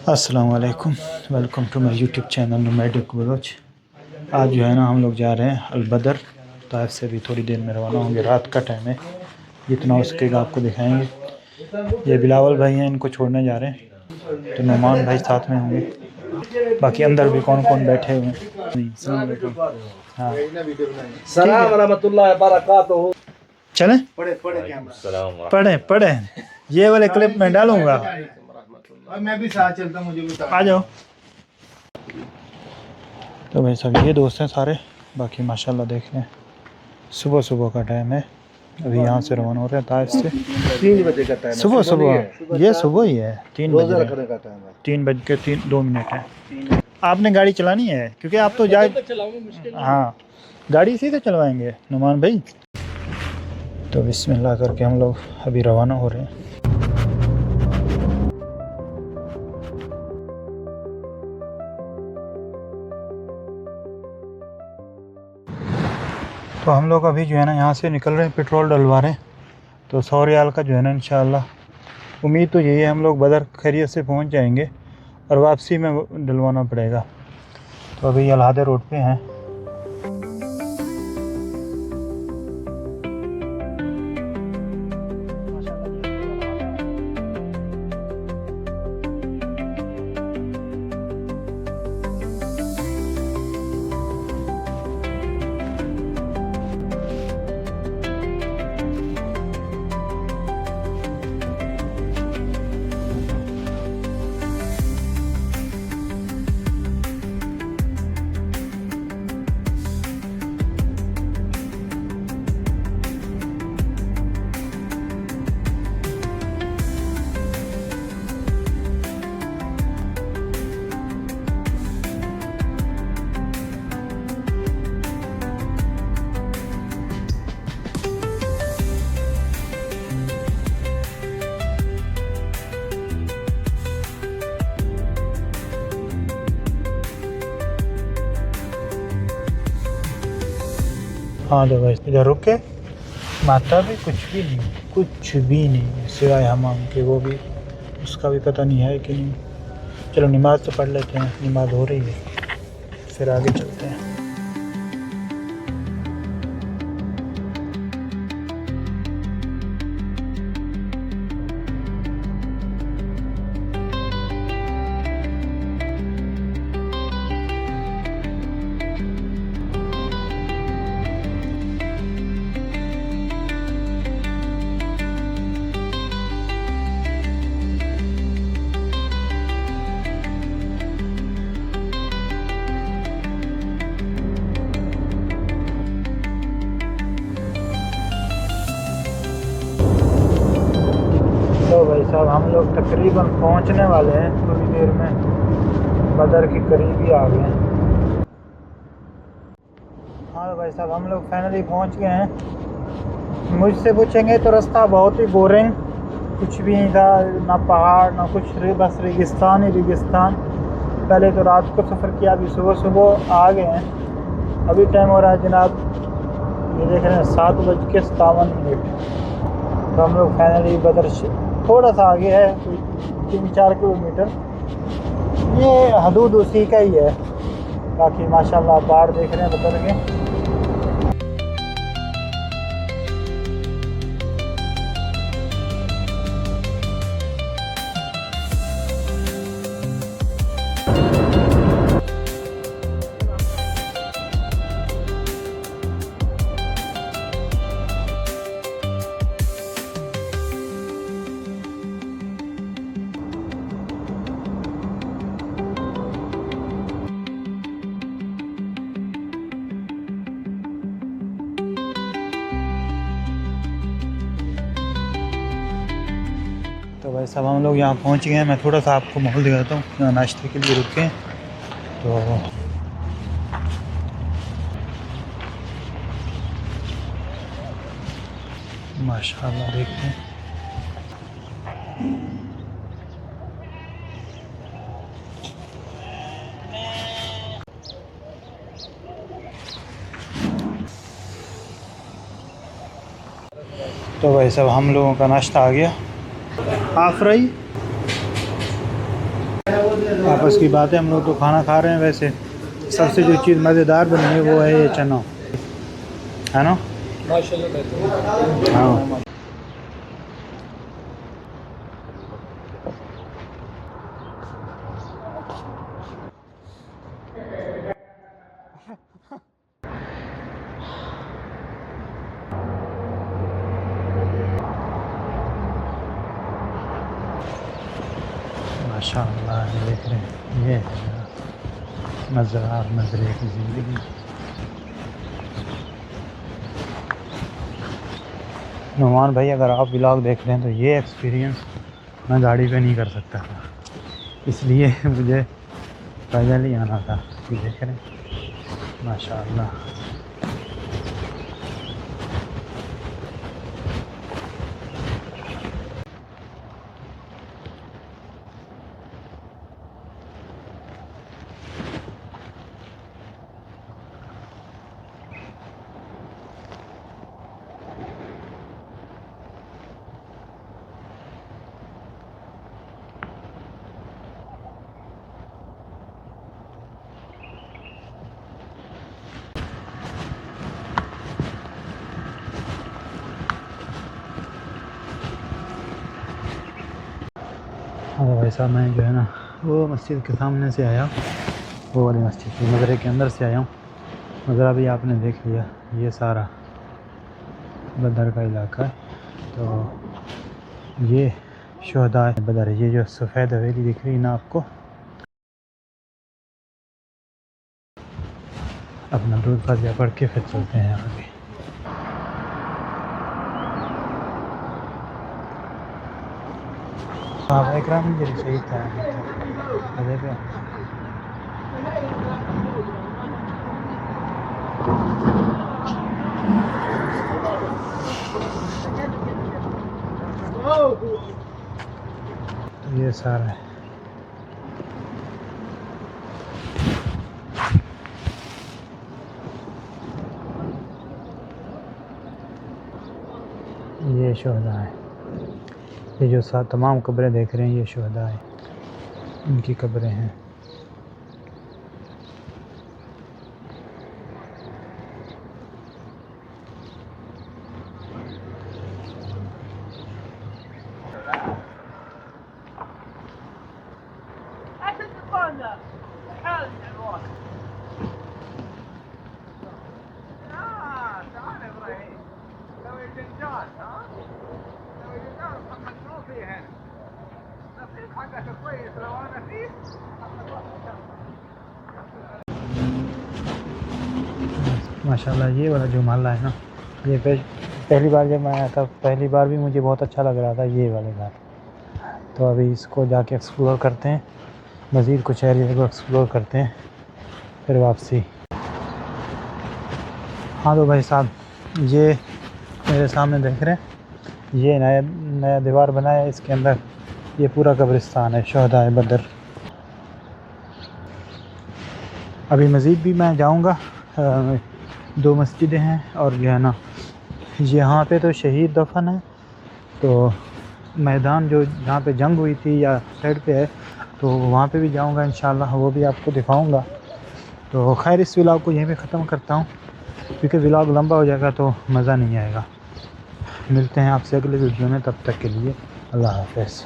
अस्सलाम वालेकुम, welcome to my YouTube channel nomadic vlog. आज जो है ना हम लोग जा रहे हैं अलबदर। ताइफ से भी थोड़ी देर में रवाना होंगे। रात का टाइम है, जितना हो सकेगा आपको दिखाएंगे। ये बिलावल भाई हैं, इनको छोड़ने जा रहे हैं, तो नुमान भाई साथ में होंगे। बाकी अंदर भी कौन कौन बैठे हुए हैं। हाँ, चलें पढ़े पढ़े, ये वाले क्लिप में डालूंगा। मैं भी साथ चलता, मुझे भी आ जाओ। तो भाई सब ये दोस्त हैं सारे। बाकी माशाल्लाह देख रहे हैं, सुबह सुबह का टाइम है। अभी यहाँ से रवाना हो रहे हैं ताइफ से। 3 बजे का टाइम है। सुबह सुबह, ये सुबह ही है। 3 रोजा बजे रखने का टाइम है। 3:02 है। आपने गाड़ी चलानी है क्योंकि आप तो जा। हाँ, गाड़ी इसी से चलवाएंगे नुमान भाई। तो बिस्मिल्लाह करके हम लोग अभी रवाना हो रहे हैं। तो हम लोग अभी जो है ना यहाँ से निकल रहे हैं, पेट्रोल डलवा रहे हैं। तो 100 रियाल का जो है ना इंशाअल्लाह उम्मीद तो यही है हम लोग बदर खैरियत से पहुँच जाएंगे, और वापसी में डलवाना पड़ेगा। तो अभी अलहादे रोड पे हैं। हाँ तो बस इधर रुक के माता भी कुछ भी नहीं सिवाय हमाम के, वो भी उसका भी पता नहीं है कि नहीं। चलो नमाज तो पढ़ लेते हैं, नमाज हो रही है, फिर आगे चलते हैं। तो भाई साहब हम लोग तकरीबन पहुंचने वाले हैं थोड़ी देर में, बदर के करीब ही आ गए हैं। हाँ तो भाई साहब हम लोग फाइनली पहुंच गए हैं। मुझसे पूछेंगे तो रास्ता बहुत ही बोरिंग, कुछ भी नहीं था, ना पहाड़ ना कुछ, बस रेगिस्तान ही रेगिस्तान। पहले तो रात को सफ़र किया, अभी सुबह सुबह आ गए हैं। अभी टाइम हो रहा है जनाब, ये देख रहे हैं 7:57। तो हम लोग फाइनली बदर थोड़ा सा आगे है, 3-4 किलोमीटर, ये हदूद उसी का ही है। बाकी माशाल्लाह बाहर देख रहे हैं बदर के। तो भाई साहब हम लोग यहाँ पहुँच गए हैं। मैं थोड़ा सा आपको माहौल दिखाता हूँ। यहाँ नाश्ते के लिए रुके हैं, तो माशाल्लाह देखते हैं। तो भाई साहब हम लोगों का नाश्ता आ गया। हाफ फ्राई आपस की बातें। हम लोग तो खाना खा रहे हैं। वैसे सबसे जो चीज़ मज़ेदार बनी है वो है ये चना, है ना? माशाल्लाह। हाँ। माशाअल्लाह, ये देख रहे हैं, ये है नज़ारा नज़रे की ज़िंदगी। नुमान भाई, अगर आप व्लॉग देख रहे हैं तो ये एक्सपीरियंस मैं गाड़ी पे नहीं कर सकता था, इसलिए मुझे पैदल ही आना था। ये देख रहे हैं माशाअल्लाह। हाँ भाई साहब, मैं जो है ना वो मस्जिद के सामने से आया, वो वाली मस्जिद की मज़रे के अंदर से आया हूँ। मज़रा भी आपने देख लिया, ये सारा बदर का इलाका है। तो ये शुहदा बदर है। ये जो सफ़ेद हवेली दिख रही है ना आपको, अपना दूध फातिहा पढ़ के फिर चलते हैं आगे। हाँ इकराम जी सही था अरे पे। तो ये सारा है। ये शुहदा है। ये जो साथ तमाम कब्रें देख रहे हैं, ये शुहदा है, इनकी कब्रें हैं। माशाल्लाह, ये वाला जो मोहल्ला है ना, ये पहली बार जब मैं आया था, पहली बार भी मुझे बहुत अच्छा लग रहा था ये वाले घर। तो अभी इसको जाके एक्सप्लोर करते हैं, मज़ीद कुछ एरिया को एक्सप्लोर करते हैं, फिर वापसी। हाँ तो भाई साहब, ये मेरे सामने देख रहे हैं, ये नया दीवार बनाया है, इसके अंदर ये पूरा कब्रिस्तान है, शुहदा बदर। अभी मज़ीद भी मैं जाऊँगा, 2 मस्जिदें हैं और जो है ना यहाँ पे तो शहीद दफन है। तो मैदान जो जहाँ पे जंग हुई थी या साइड पे है, तो वहाँ पे भी जाऊँगा इंशाल्लाह, वो भी आपको दिखाऊँगा। तो खैर, इस व्लॉग को यहीं पे ख़त्म करता हूँ, क्योंकि व्लॉग लंबा हो जाएगा तो मज़ा नहीं आएगा। मिलते हैं आपसे अगले वीडियो में, तब तक के लिए अल्लाह हाफ़िज़।